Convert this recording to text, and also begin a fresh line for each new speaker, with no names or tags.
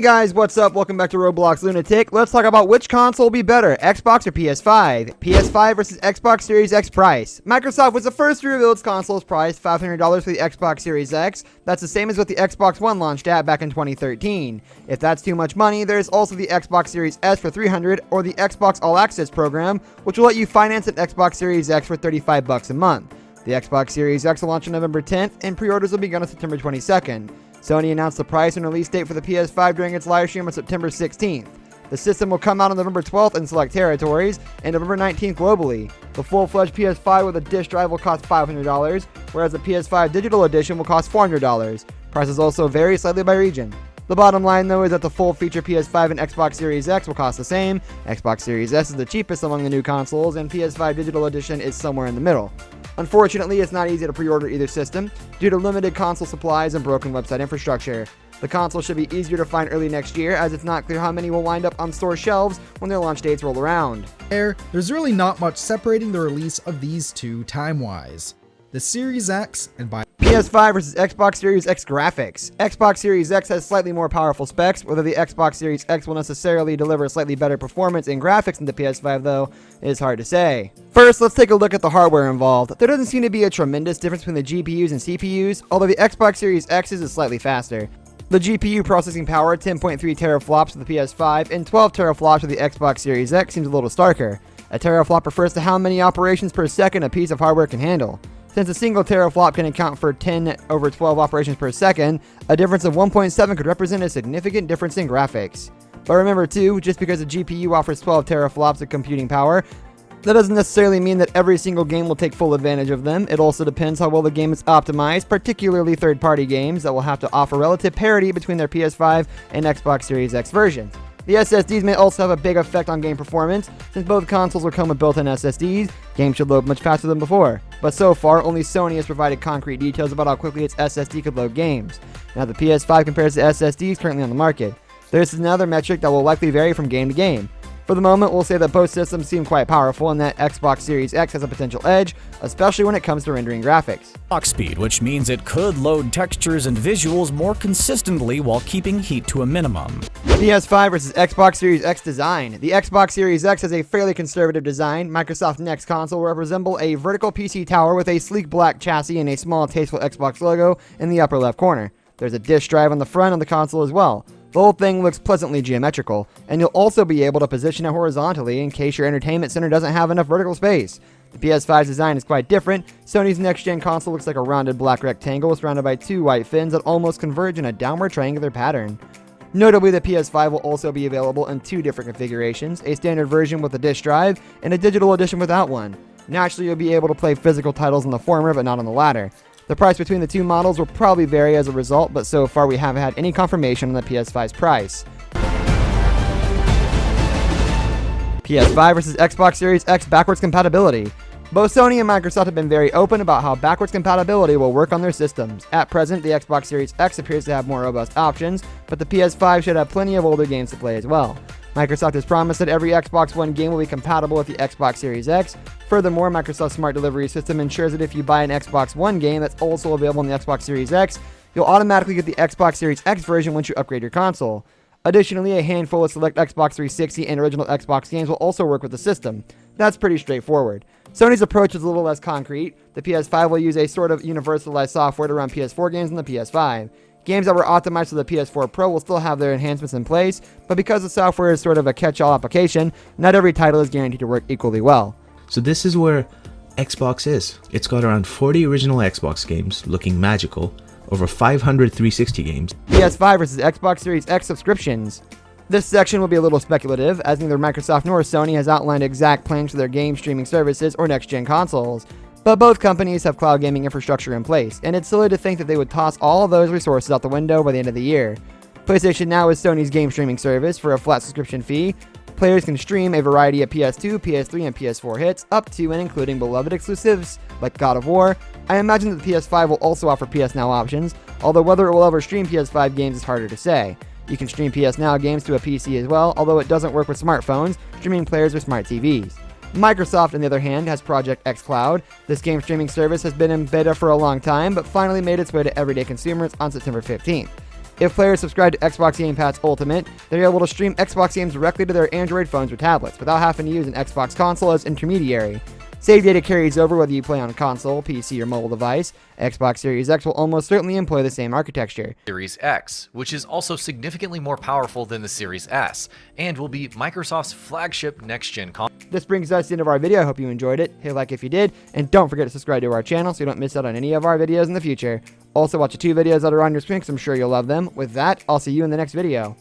Hey guys, what's up? Welcome back to Roblox Lunatic. Let's talk about which console will be better, Xbox or PS5. PS5 versus Xbox Series X price. Microsoft was the first to reveal its console's price, $500 for the Xbox Series X. That's the same as what the Xbox One launched at back in 2013. If that's too much money, there's also the Xbox Series S for $300 or the Xbox All Access program, which will let you finance an Xbox Series X for $35 a month. The Xbox Series X will launch on November 10th, and pre-orders will begin on September 22nd. Sony announced the price and release date for the PS5 during its live stream on September 16th. The system will come out on November 12th in select territories and November 19th globally. The full-fledged PS5 with a disc drive will cost $500, whereas the PS5 Digital Edition will cost $400. Prices also vary slightly by region. The bottom line, though, is that the full-feature PS5 and Xbox Series X will cost the same. Xbox Series S is the cheapest among the new consoles, and PS5 Digital Edition is somewhere in the middle. Unfortunately, it's not easy to pre-order either system due to limited console supplies and broken website infrastructure. The console should be easier to find early next year, as it's not clear how many will wind up on store shelves when their launch dates roll around.
There's really not much separating the release of these two time-wise. The Series X and by
PS5 versus Xbox Series X graphics. Xbox Series X has slightly more powerful specs. Whether the Xbox Series X will necessarily deliver slightly better performance and graphics than the PS5, though, is hard to say. First, let's take a look at the hardware involved. There doesn't seem to be a tremendous difference between the GPUs and CPUs, although the Xbox Series X is slightly faster. The GPU processing power, 10.3 teraflops for the PS5 and 12 teraflops for the Xbox Series X, seems a little starker. A teraflop refers to how many operations per second a piece of hardware can handle. Since a single teraflop can account for 10/12 operations per second, a difference of 1.7 could represent a significant difference in graphics. But remember too, just because a GPU offers 12 teraflops of computing power, that doesn't necessarily mean that every single game will take full advantage of them. It also depends how well the game is optimized, particularly third-party games that will have to offer relative parity between their PS5 and Xbox Series X versions. The SSDs may also have a big effect on game performance. Since both consoles will come with built-in SSDs, games should load much faster than before. But so far, only Sony has provided concrete details about how quickly its SSD could load games. Now the PS5 compares to SSDs currently on the market. This is another metric that will likely vary from game to game. For the moment, we'll say that both systems seem quite powerful and that Xbox Series X has a potential edge, especially when it comes to rendering graphics.
Clock speed, which means it could load textures and visuals more consistently while keeping heat to a minimum.
PS5 versus Xbox Series X design. The Xbox Series X has a fairly conservative design. Microsoft's next console will resemble a vertical PC tower with a sleek black chassis and a small, tasteful Xbox logo in the upper left corner. There's a disc drive on the front of the console as well. The whole thing looks pleasantly geometrical, and you'll also be able to position it horizontally in case your entertainment center doesn't have enough vertical space. The PS5's design is quite different. Sony's next-gen console looks like a rounded black rectangle surrounded by two white fins that almost converge in a downward triangular pattern. Notably, the PS5 will also be available in two different configurations, a standard version with a disc drive and a digital edition without one. Naturally, you'll be able to play physical titles on the former, but not on the latter. The price between the two models will probably vary as a result, but so far we haven't had any confirmation on the PS5's price. PS5 versus Xbox Series X backwards compatibility. Both Sony and Microsoft have been very open about how backwards compatibility will work on their systems. At present, the Xbox Series X appears to have more robust options, but the PS5 should have plenty of older games to play as well. Microsoft has promised that every Xbox One game will be compatible with the Xbox Series X. Furthermore, Microsoft's Smart Delivery System ensures that if you buy an Xbox One game that's also available on the Xbox Series X, you'll automatically get the Xbox Series X version once you upgrade your console. Additionally, a handful of select Xbox 360 and original Xbox games will also work with the system. That's pretty straightforward. Sony's approach is a little less concrete. The PS5 will use a sort of universalized software to run PS4 games on the PS5. Games that were optimized for the PS4 Pro will still have their enhancements in place, but because the software is sort of a catch-all application, not every title is guaranteed to work equally well.
So this is where Xbox is. It's got around 40 original Xbox games looking magical, over 500 360 games.
PS5 versus Xbox Series X subscriptions. This section will be a little speculative, as neither Microsoft nor Sony has outlined exact plans for their game streaming services or next-gen consoles. But both companies have cloud gaming infrastructure in place, and it's silly to think that they would toss all of those resources out the window by the end of the year. PlayStation Now is Sony's game streaming service for a flat subscription fee. Players can stream a variety of PS2, PS3, and PS4 hits, up to and including beloved exclusives like God of War. I imagine that the PS5 will also offer PS Now options, although whether it will ever stream PS5 games is harder to say. You can stream PS Now games to a PC as well, although it doesn't work with smartphones, streaming players with smart TVs. Microsoft, on the other hand, has Project X Cloud. This game streaming service has been in beta for a long time, but finally made its way to everyday consumers on September 15th. If players subscribe to Xbox Game Pass Ultimate, they're able to stream Xbox games directly to their Android phones or tablets without having to use an Xbox console as intermediary. Save data carries over whether you play on a console, PC, or mobile device. Xbox Series X will almost certainly employ the same architecture.
Series X, which is also significantly more powerful than the Series S, and will be Microsoft's flagship next-gen console.
This brings us to the end of our video. I hope you enjoyed it. Hit like if you did, and don't forget to subscribe to our channel so you don't miss out on any of our videos in the future. Also, watch the 2 videos that are on your screen because I'm sure you'll love them. With that, I'll see you in the next video.